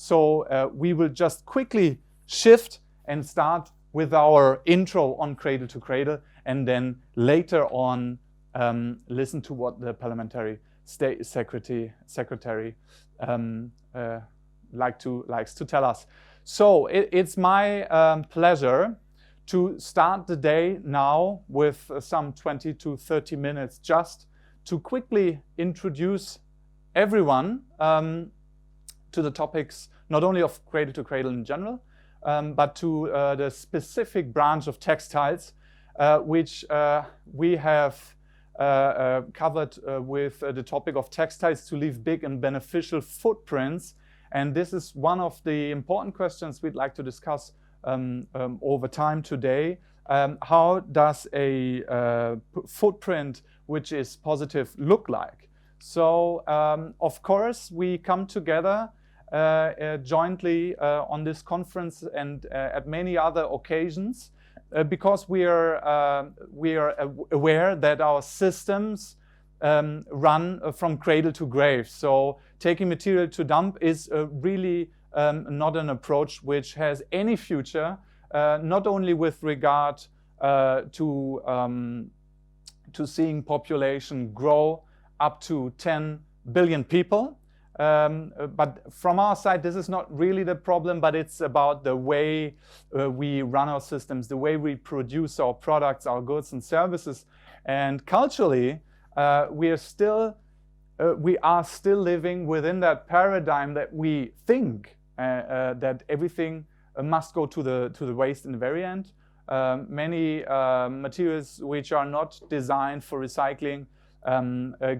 So we will just quickly shift and start with our intro on Cradle to Cradle, and then later on listen to what the Parliamentary State Secretary likes to tell us. So it's my pleasure to start the day now with some 20 to 30 minutes just to quickly introduce everyone to the topics not only of Cradle to Cradle in general, but to the specific branch of textiles, which we have covered with the topic of textiles to leave big and beneficial footprints. And this is one of the important questions we'd like to discuss over time today. How does a footprint which is positive look like? So, of course, we come together jointly on this conference and at many other occasions because we are aware that our systems run from cradle to grave. So taking material to dump is really not an approach which has any future, not only with regard to seeing population grow up to 10 billion people. But from our side, this is not really the problem, but it's about the way we run our systems, the way we produce our products, our goods and services. And culturally, we are still living within that paradigm that we think that everything must go to the waste in the very end. Many materials which are not designed for recycling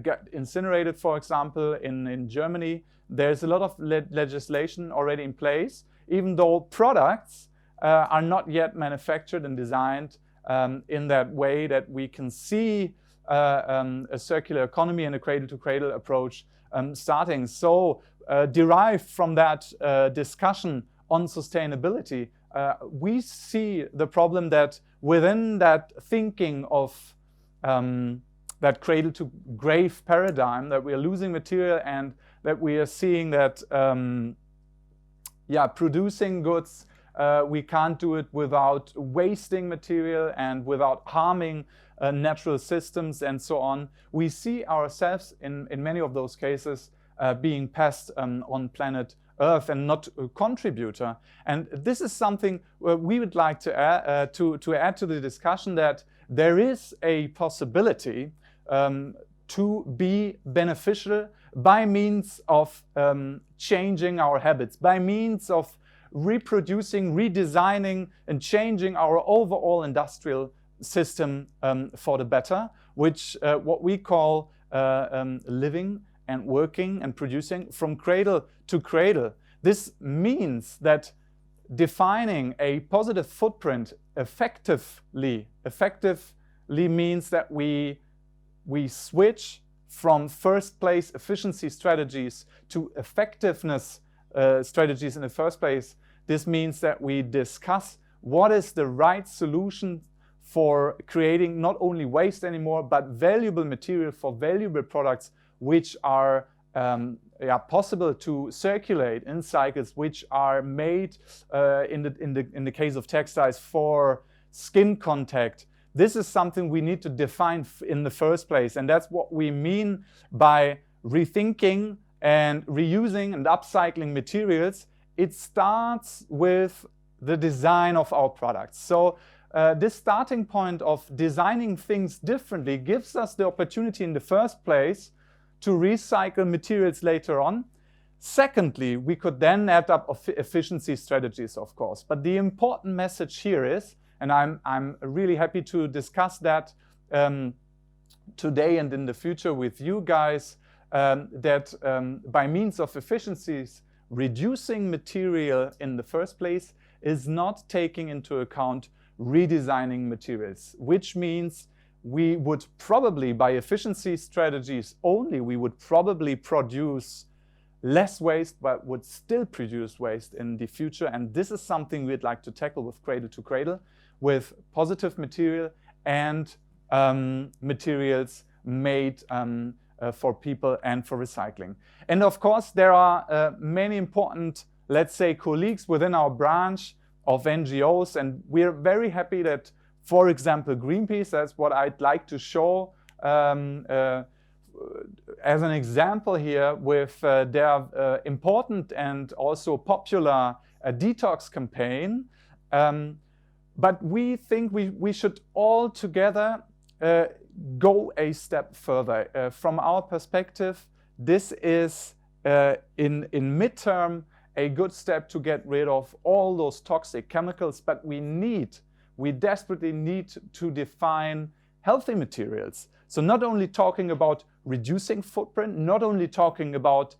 get incinerated, for example, in Germany. There's a lot of legislation already in place, even though products are not yet manufactured and designed in that way that we can see a circular economy and a cradle-to-cradle approach starting. So derived from that discussion on sustainability, we see the problem that within that thinking of that cradle-to-grave paradigm, that we are losing material and that we are seeing that producing goods, we can't do it without wasting material and without harming natural systems and so on. We see ourselves in many of those cases being pests on planet Earth and not a contributor. And this is something we would like to add to the discussion, that there is a possibility to be beneficial by means of changing our habits, by means of reproducing, redesigning, and changing our overall industrial system for the better, which what we call living and working and producing from cradle to cradle. This means that defining a positive footprint effectively means that we switch from first place efficiency strategies to effectiveness strategies in the first place. This means that we discuss what is the right solution for creating not only waste anymore, but valuable material for valuable products which are possible to circulate in cycles, which are made in the case of textiles for skin contact. This is something we need to define in the first place, and that's what we mean by rethinking and reusing and upcycling materials. It starts with the design of our products. So this starting point of designing things differently gives us the opportunity in the first place to recycle materials later on. Secondly, we could then add up efficiency strategies, of course. But the important message here is, and I'm really happy to discuss that today and in the future with you guys, that by means of efficiencies, reducing material in the first place is not taking into account redesigning materials, which means we would probably, by efficiency strategies only, we would probably produce less waste, but would still produce waste in the future. And this is something we'd like to tackle with Cradle to Cradle, with positive material and materials made for people and for recycling. And of course, there are many important let's say, colleagues within our branch of NGOs, and we're very happy that, for example, Greenpeace, that's what I'd like to show as an example here with their important and also popular detox campaign. But we think we should all together go a step further. From our perspective, this is in midterm a good step to get rid of all those toxic chemicals, but we desperately need to define healthy materials. So not only talking about reducing footprint, not only talking about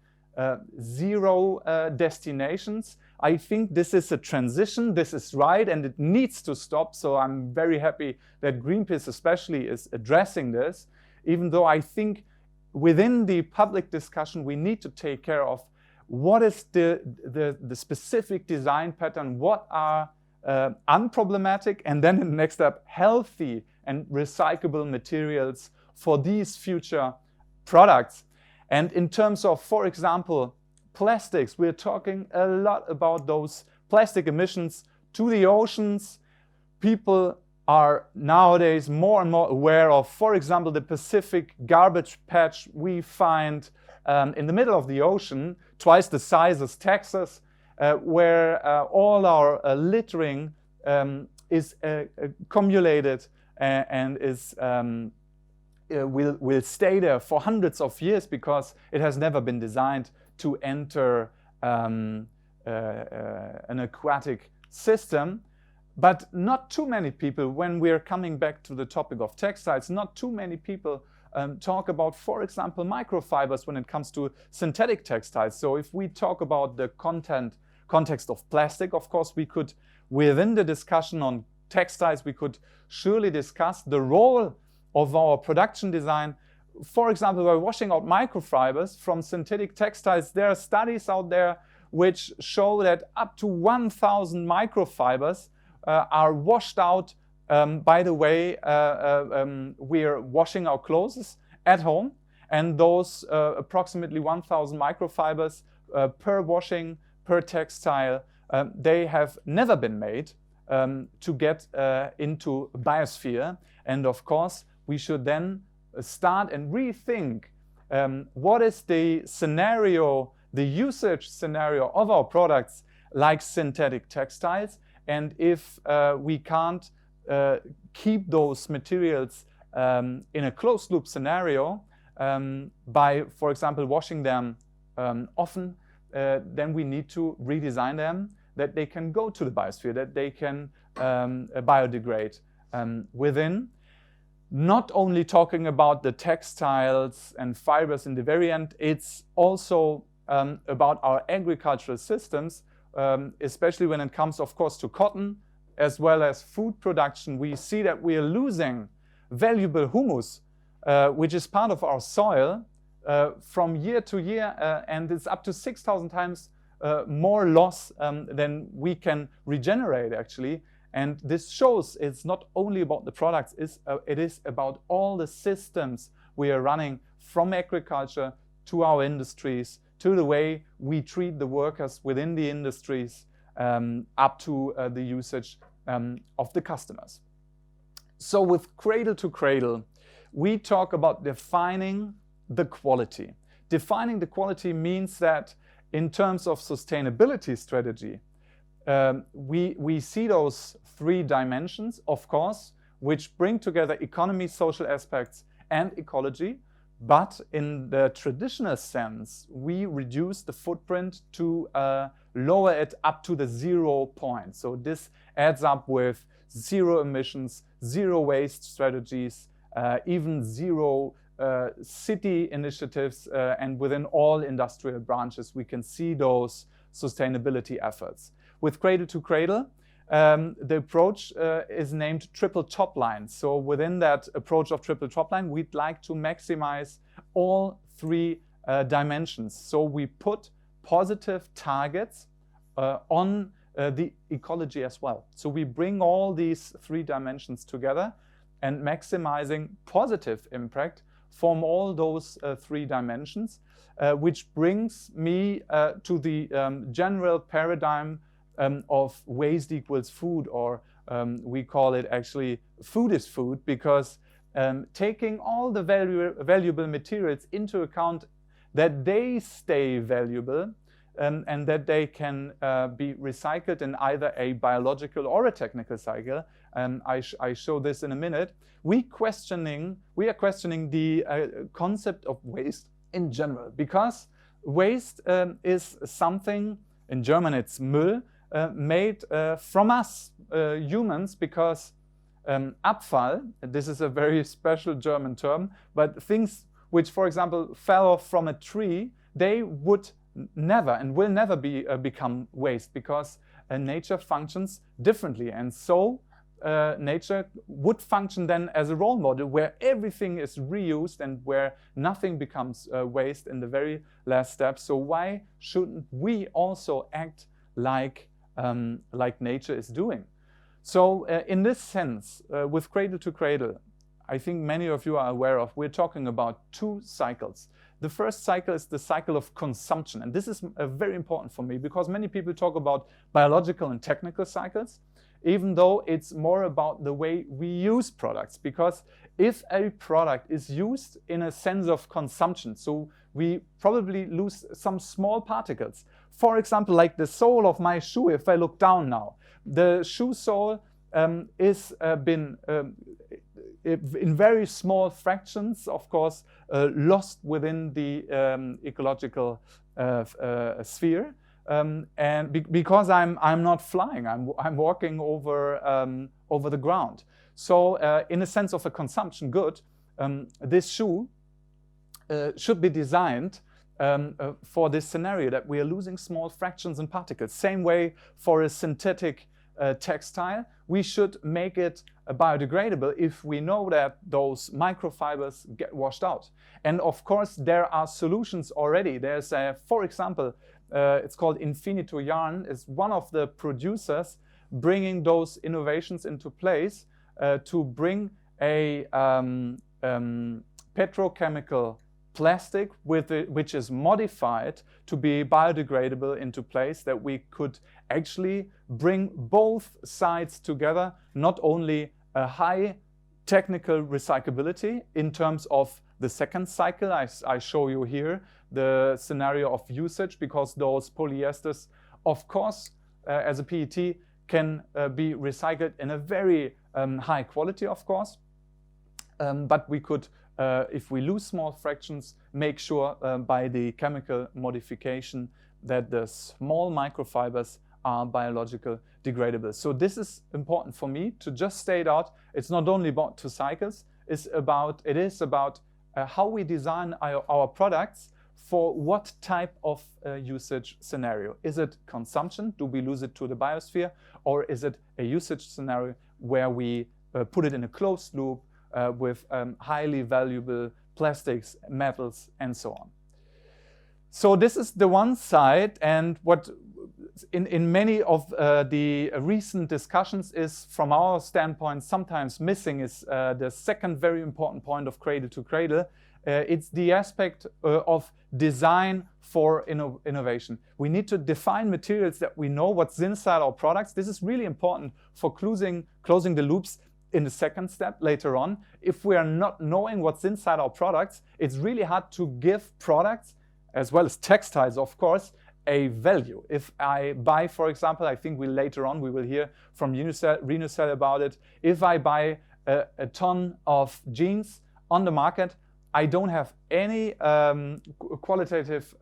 zero destinations. I think this is a transition, this is right, and it needs to stop. So I'm very happy that Greenpeace especially is addressing this, even though I think within the public discussion we need to take care of what is the specific design pattern, what are unproblematic, and then in the next step, healthy and recyclable materials for these future products. And in terms of, for example, plastics, we're talking a lot about those plastic emissions to the oceans. People are nowadays more and more aware of, for example, the Pacific garbage patch we find in the middle of the ocean, twice the size as Texas, where all our littering is accumulated and is will stay there for hundreds of years because it has never been designed to enter an aquatic system. But not too many people, when we're coming back to the topic of textiles, not too many people talk about, for example, microfibers when it comes to synthetic textiles. So if we talk about the context of plastic, of course, we could, within the discussion on textiles, we could surely discuss the role of our production design. For example, by washing out microfibers from synthetic textiles, there are studies out there which show that up to 1,000 microfibers are washed out by the way we're washing our clothes at home. And those approximately 1,000 microfibers per washing, per textile, they have never been made to get into biosphere. And of course, we should then start and rethink what is the scenario, the usage scenario of our products like synthetic textiles. And if we can't keep those materials in a closed loop scenario by, for example, washing them often, then we need to redesign them that they can go to the biosphere, that they can biodegrade within. Not only talking about the textiles and fibers in the very end, it's also about our agricultural systems, especially when it comes, of course, to cotton as well as food production. We see that we are losing valuable humus, which is part of our soil from year to year, and it's up to 6,000 times more loss than we can regenerate, actually. And this shows it's not only about the products, it is about all the systems we are running, from agriculture to our industries, to the way we treat the workers within the industries, up to the usage of the customers. So with Cradle to Cradle, we talk about defining the quality. Defining the quality means that in terms of sustainability strategy, we see those three dimensions, of course, which bring together economy, social aspects, and ecology. But in the traditional sense, we reduce the footprint to lower it up to the 0 point. So this adds up with zero emissions, zero waste strategies, even zero city initiatives, and within all industrial branches, we can see those sustainability efforts. With Cradle to Cradle, the approach is named triple top line. So within that approach of triple top line, we'd like to maximize all three dimensions. So we put positive targets on the ecology as well. So we bring all these three dimensions together, and maximizing positive impact from all those three dimensions which brings me to the general paradigm of waste equals food, or we call it actually food is food, because taking all the valuable materials into account, that they stay valuable and that they can be recycled in either a biological or a technical cycle. I show this in a minute. We are questioning the concept of waste in general, because waste is something, in German it's Müll, made from us humans, because Abfall, this is a very special German term, but things which, for example, fell off from a tree, they would never and will never become waste, because nature functions differently. And so nature would function then as a role model where everything is reused and where nothing becomes waste in the very last step. So why shouldn't we also act like nature is doing? So in this sense, with Cradle to Cradle, I think many of you are aware of, we're talking about two cycles. The first cycle is the cycle of consumption. And this is very important for me, because many people talk about biological and technical cycles, even though it's more about the way we use products. Because if a product is used in a sense of consumption, so we probably lose some small particles. For example, like the sole of my shoe, if I look down now, the shoe sole is been in very small fractions, of course, lost within the ecological sphere, and because I'm not flying, I'm walking over the ground. So in a sense of a consumption good, this shoe should be designed for this scenario, that we are losing small fractions and particles. Same way for a synthetic textile, we should make it biodegradable if we know that those microfibers get washed out. And of course, there are solutions already. There's for example, it's called Infinito Yarn, is one of the producers bringing those innovations into place to bring a petrochemical plastic which is modified to be biodegradable into place, that we could actually bring both sides together, not only a high technical recyclability in terms of the second cycle. I show you here the scenario of usage, because those polyesters, of course, as a PET, can be recycled in a very high quality, of course, but we could, if we lose small fractions, make sure by the chemical modification that the small microfibers are biological degradable. So this is important for me to just state out. It's not only about two cycles, it is about how we design our products for what type of usage scenario. Is it consumption? Do we lose it to the biosphere? Or is it a usage scenario where we put it in a closed loop with highly valuable plastics, metals, and so on? So this is the one side, and what in many of the recent discussions is, from our standpoint, sometimes missing is the second very important point of Cradle to Cradle. It's the aspect of design for innovation. We need to define materials that we know what's inside our products. This is really important for closing the loops in the second step later on. If we are not knowing what's inside our products, it's really hard to give products, as well as textiles, of course, a value. If I buy, for example, I think later on we will hear from Renocell about it. If I buy a ton of jeans on the market, I don't have any qualitative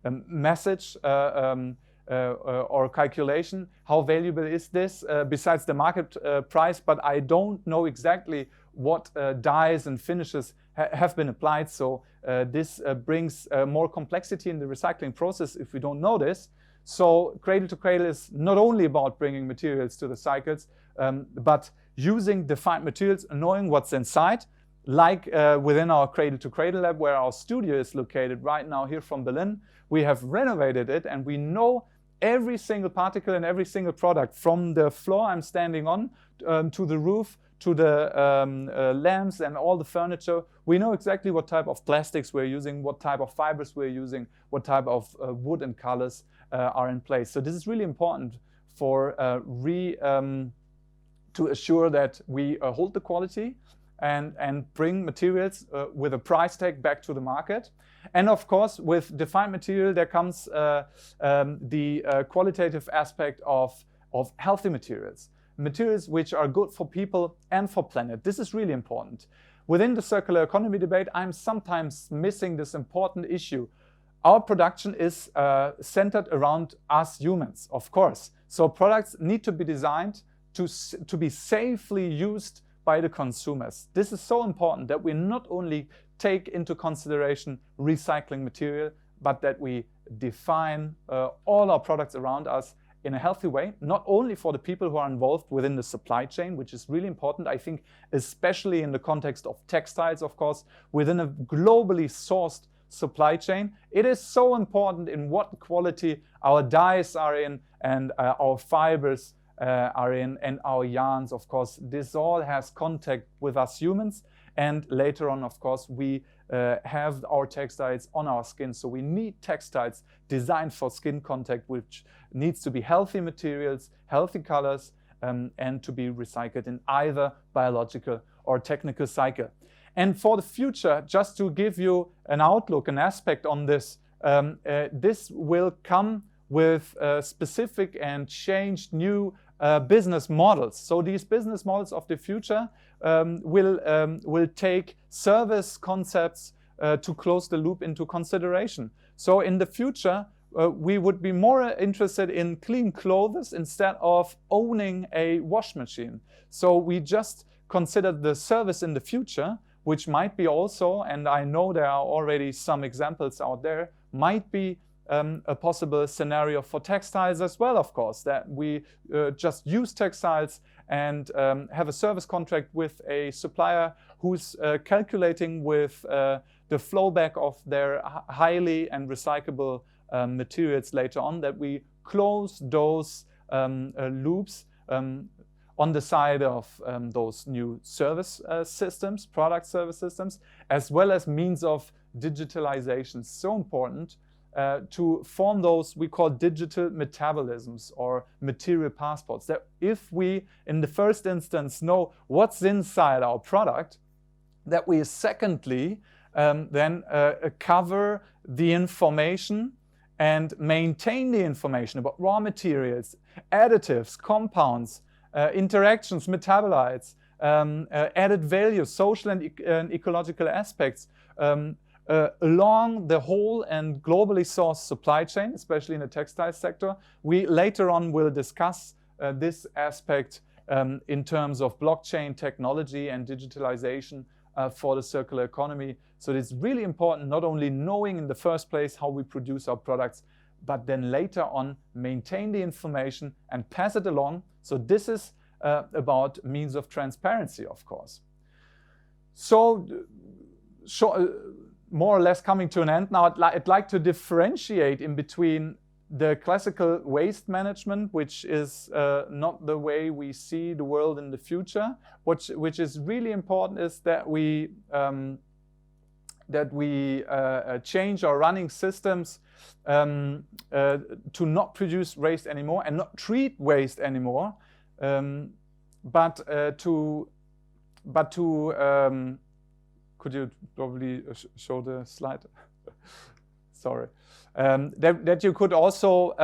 message or calculation. How valuable is this besides the market price? But I don't know exactly what dyes and finishes have been applied. So this brings more complexity in the recycling process if we don't know this. So Cradle to Cradle is not only about bringing materials to the cycles, but using defined materials, knowing what's inside, like within our Cradle to Cradle lab, where our studio is located right now here from Berlin. We have renovated it, and we know every single particle and every single product, from the floor I'm standing on to the roof, to the lamps and all the furniture. We know exactly what type of plastics we're using, what type of fibers we're using, what type of wood and colors are in place. So this is really important for to assure that we hold the quality and bring materials with a price tag back to the market. And of course, with defined material, there comes the qualitative aspect of healthy materials. Materials which are good for people and for planet. This is really important. Within the circular economy debate, I'm sometimes missing this important issue. Our production is centered around us humans, of course. So products need to be designed to be safely used by the consumers. This is so important that we not only take into consideration recycling material, but that we define all our products around us in a healthy way, not only for the people who are involved within the supply chain, which is really important, I think, especially in the context of textiles, of course, within a globally sourced supply chain. It is so important in what quality our dyes are in and our fibers are in, and our yarns, of course. This all has contact with us humans, and later on, of course, we have our textiles on our skin. So we need textiles designed for skin contact, which needs to be healthy materials, healthy colors, and to be recycled in either biological or technical cycle. And for the future, just to give you an outlook, an aspect on this, this will come with specific and changed new business models. So these business models of the future will take service concepts to close the loop into consideration. So in the future, we would be more interested in clean clothes instead of owning a wash machine. So we just consider the service in the future, which might be also, and I know there are already some examples out there, might be a possible scenario for textiles as well, of course, that we just use textiles and have a service contract with a supplier who's calculating with the flow back of their highly and recyclable materials later on, that we close those loops on the side of those new service systems, product service systems, as well as means of digitalization. So important to form those we call digital metabolisms or material passports, that if we in the first instance know what's inside our product, that we secondly then cover the information and maintain the information about raw materials, additives, compounds, interactions, metabolites, added value, social and ecological aspects, along the whole and globally sourced supply chain, especially in the textile sector. We later on will discuss this aspect in terms of blockchain technology and digitalization for the circular economy. So it's really important not only knowing in the first place how we produce our products, but then later on maintain the information and pass it along. So this is about means of transparency, of course. So more or less coming to an end now, I'd like to differentiate in between the classical waste management, which is not the way we see the world in the future. Which is really important is that we change our running systems to not produce waste anymore and not treat waste anymore, but to could you probably show the slide? Sorry. That you could also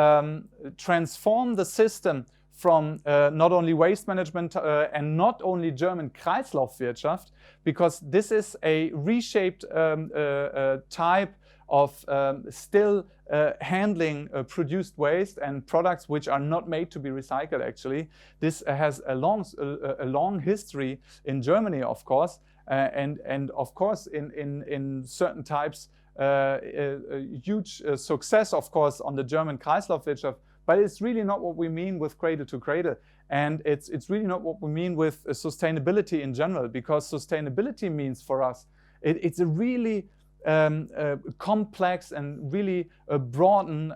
transform the system from not only waste management and not only German Kreislaufwirtschaft, because this is a reshaped type of still handling produced waste and products which are not made to be recycled, actually. This has a long history in Germany, of course, and of course in certain types huge success, of course, on the German Kreislaufwirtschaft, but it's really not what we mean with cradle to cradle, and it's really not what we mean with sustainability in general, because sustainability means for us it's a really complex and really broaden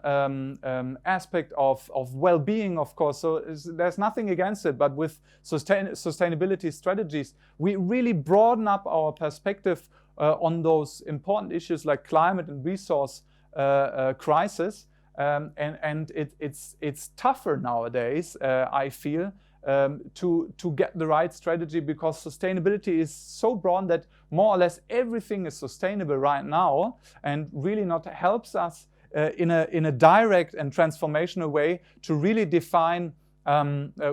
aspect of well-being, of course. So there's nothing against it, but with sustainability strategies, we really broaden up our perspective on those important issues like climate and resource crisis. And it's tougher nowadays, I feel, to get the right strategy, because sustainability is so broad that more or less everything is sustainable right now, and really not helps us in a direct and transformational way to really define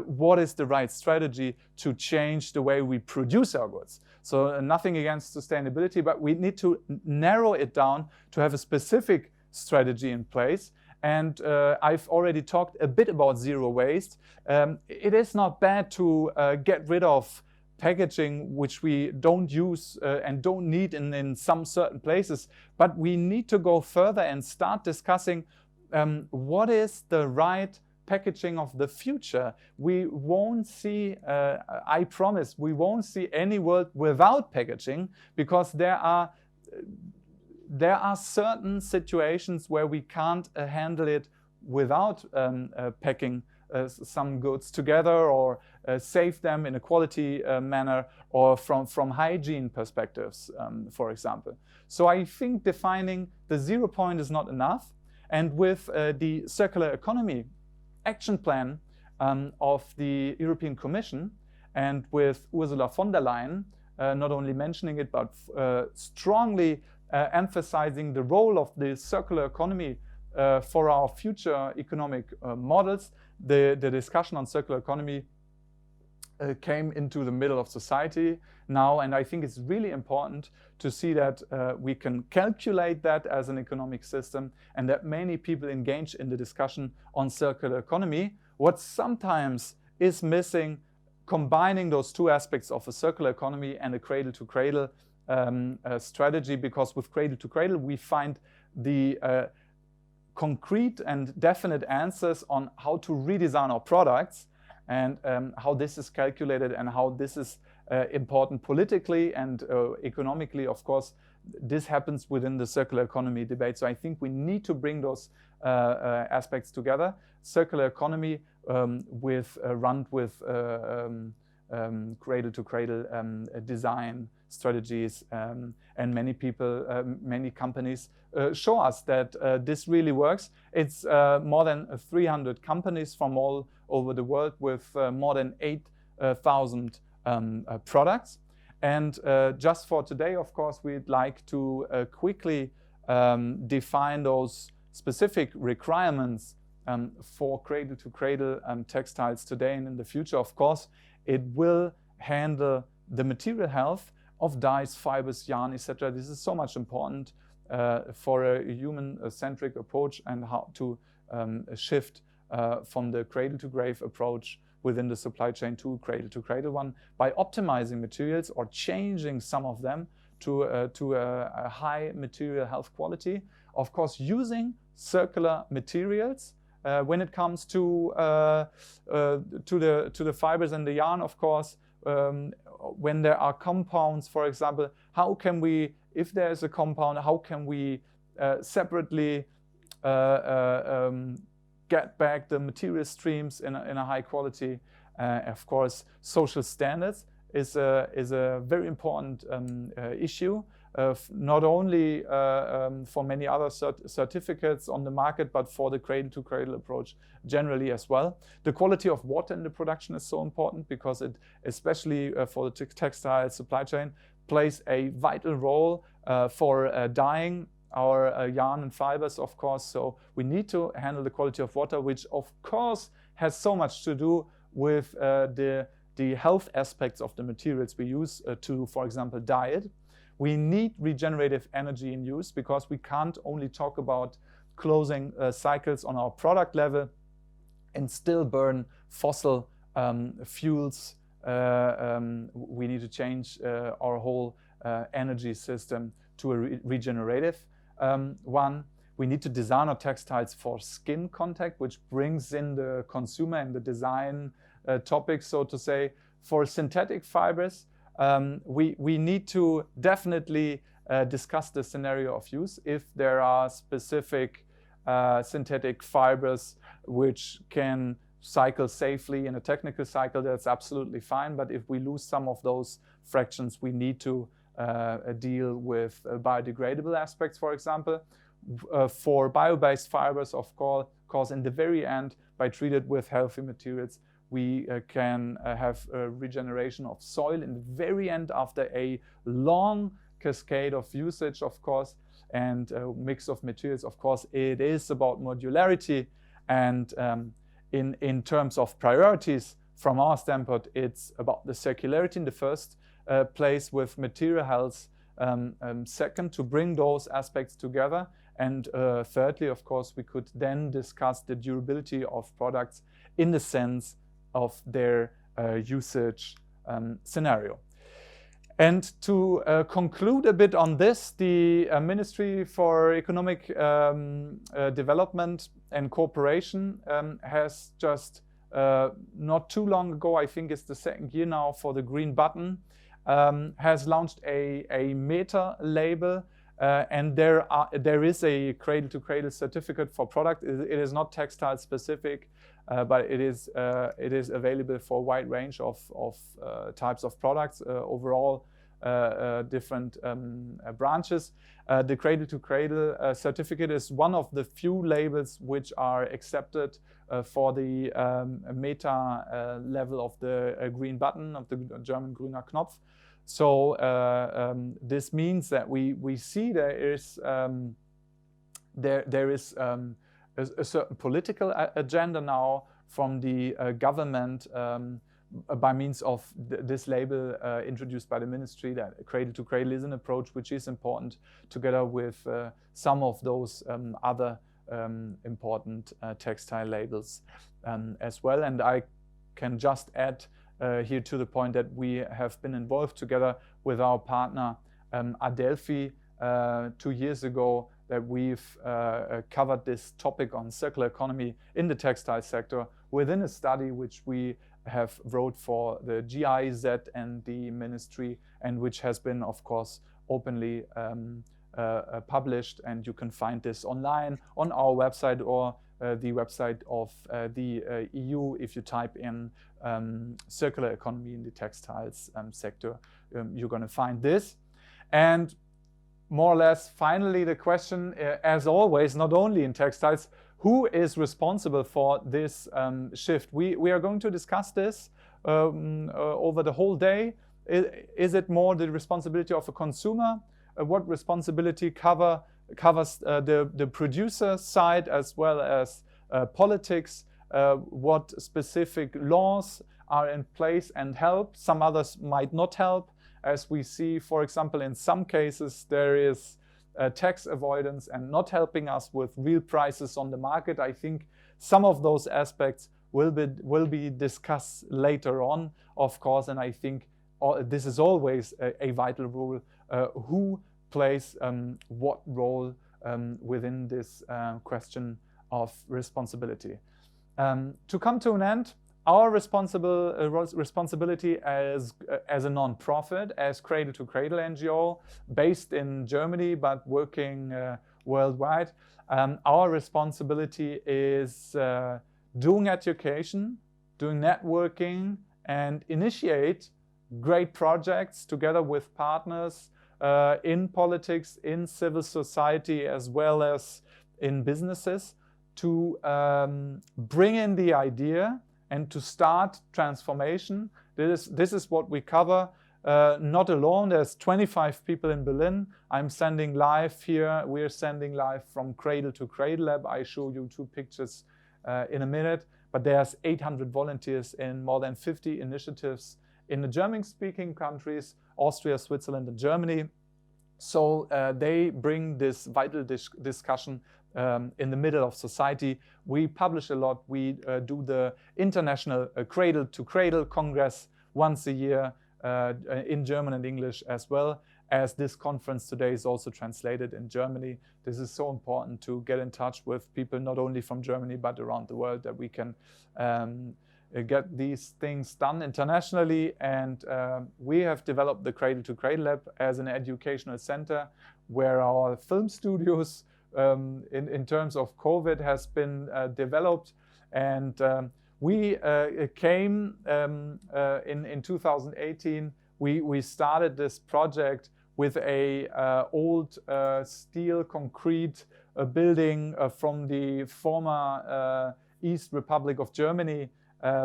what is the right strategy to change the way we produce our goods. So nothing against sustainability, but we need to narrow it down to have a specific strategy in place. And I've already talked a bit about zero waste. It is not bad to get rid of packaging which we don't use and don't need in some certain places, but we need to go further and start discussing what is the right packaging of the future. We won't see, I promise, we won't see any world without packaging, because there are certain situations where we can't handle it without packing some goods together, or save them in a quality manner, or from hygiene perspectives, for example. So I think defining the 0 point is not enough. And with the circular economy action plan of the European Commission, and with Ursula von der Leyen not only mentioning it, but strongly emphasizing the role of the circular economy for our future economic models, the discussion on circular economy came into the middle of society now, and I think it's really important to see that we can calculate that as an economic system, and that many people engage in the discussion on circular economy. What sometimes is missing, combining those two aspects of a circular economy and a cradle-to-cradle strategy, because with cradle-to-cradle we find the concrete and definite answers on how to redesign our products, and how this is calculated, and how this is important politically and economically. Of course, this happens within the circular economy debate. So I think we need to bring those aspects together. Circular economy run with cradle-to-cradle design strategies, and many people, many companies show us that this really works. It's more than 300 companies from all over the world with more than 8,000 products. And just for today, of course, we'd like to quickly define those specific requirements for cradle-to-cradle textiles today and in the future. Of course, it will handle the material health of dyes, fibers, yarn, etc. This is so much important for a human-centric approach, and how to shift from the cradle-to-grave approach within the supply chain to cradle-to-cradle one, by optimizing materials or changing some of them to a high material health quality. Of course, using circular materials when it comes to the fibers and the yarn. Of course, when there are compounds, for example, how can we, if there is a compound, how can we separately get back the material streams in a high quality? Of course, social standards is a very important issue, not only for many other certificates on the market, but for the cradle-to-cradle approach generally as well. The quality of water in the production is so important, because it, especially for the textile supply chain, plays a vital role for dyeing our yarn and fibers, of course. So we need to handle the quality of water, which of course has so much to do with the health aspects of the materials we use to, for example, dye it. We need regenerative energy in use, because we can't only talk about closing cycles on our product level and still burn fossil fuels. We need to change our whole energy system to a regenerative one. We need to design our textiles for skin contact, which brings in the consumer and the design topic, so to say. For synthetic fibers, we need to definitely discuss the scenario of use. If there are specific synthetic fibers which can cycle safely in a technical cycle, that's absolutely fine. But if we lose some of those fractions, we need to deal with biodegradable aspects, for example. For bio-based fibers, of course, in the very end, by treated with healthy materials, we can have a regeneration of soil in the very end after a long cascade of usage, of course, and a mix of materials. Of course, it is about modularity, and in terms of priorities, from our standpoint, it's about the circularity in the first place, with material health second, to bring those aspects together. And thirdly, of course, we could then discuss the durability of products in the sense of their usage scenario. And to conclude a bit on this, the Ministry for Economic Development and Cooperation has just not too long ago, I think it's the second year now for the green button, has launched a meta label, and there is a cradle-to-cradle certificate for product. It is not textile specific, but it is available for a wide range of types of products, overall different branches. The cradle-to-cradle certificate is one of the few labels which are accepted for the meta level of the green button, of the German grüner Knopf. So this means that we see there is a certain political agenda now from the government by means of this label introduced by the ministry, that cradle to cradle is an approach which is important, together with some of those other important textile labels as well. And I can just add here to the point that we have been involved together with our partner Adelphi 2 years ago, that we've covered this topic on circular economy in the textile sector within a study which we have wrote for the GIZ and the ministry, and which has been, of course, openly published. And you can find this online on our website or the website of the EU. If you type in circular economy in the textiles sector, you're going to find this. And more or less, finally, the question, as always, not only in textiles, who is responsible for this shift? We are going to discuss this over the whole day. Is it more the responsibility of a consumer? What responsibility covers the producer side, as well as politics? What specific laws are in place and help? Some others might not help. As we see, for example, in some cases, there is tax avoidance and not helping us with real prices on the market. I think some of those aspects will be discussed later on, of course, and I think this is always a vital rule. Who plays what role within this question of responsibility? To come to an end, our responsibility as a non-profit, as Cradle to Cradle NGO, based in Germany but working worldwide, our responsibility is doing education, doing networking, and initiate great projects together with partners in politics, in civil society, as well as in businesses, to bring in the idea and to start transformation. This is what we cover, not alone. There's 25 people in Berlin. I'm sending live here. We're sending live from Cradle to Cradle Lab. I show you 2 pictures in a minute. But there's 800 volunteers in more than 50 initiatives in the German-speaking countries, Austria, Switzerland, and Germany. So they bring this vital discussion in the middle of society. We publish a lot. We do the International Cradle to Cradle Congress once a year in German and English, as well as this conference today is also translated in Germany. This is so important to get in touch with people not only from Germany but around the world, that we can get these things done internationally, and we have developed the Cradle to Cradle Lab as an educational center where our film studios in terms of COVID has been developed, and we came in 2018. We started this project with a old steel concrete building from the former East Republic of Germany,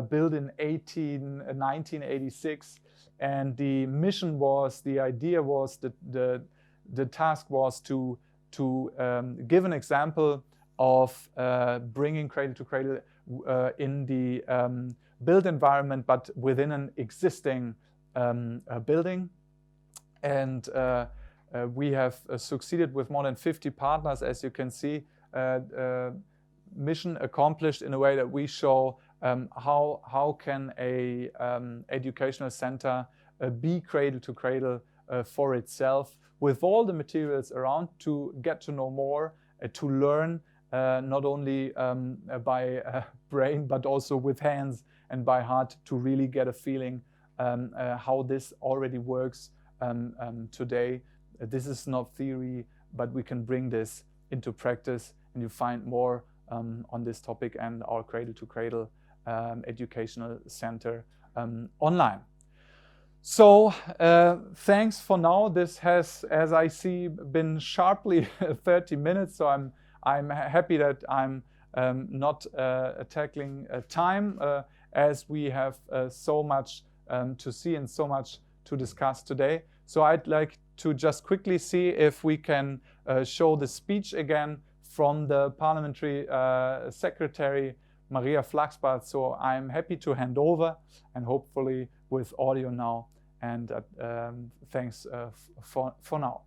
built in 1986, and the mission was, the idea was that the task was to give an example of bringing Cradle to Cradle in the built environment, but within an existing building. And we have succeeded with more than 50 partners, as you can see. Mission accomplished in a way that we show how can a educational center be Cradle to Cradle for itself, with all the materials around, to get to know more, to learn not only by brain but also with hands and by heart, to really get a feeling how this already works today. This is not theory, but we can bring this into practice, and you find more on this topic and our Cradle to Cradle educational center online. So thanks for now. This has, as I see, been sharply 30 minutes. So I'm happy that I'm not tackling time, as we have so much to see and so much to discuss today. So I'd like to just quickly see if we can show the speech again from the Parliamentary Secretary, Maria Flaxbart. So I'm happy to hand over, and hopefully with audio now. And thanks for now.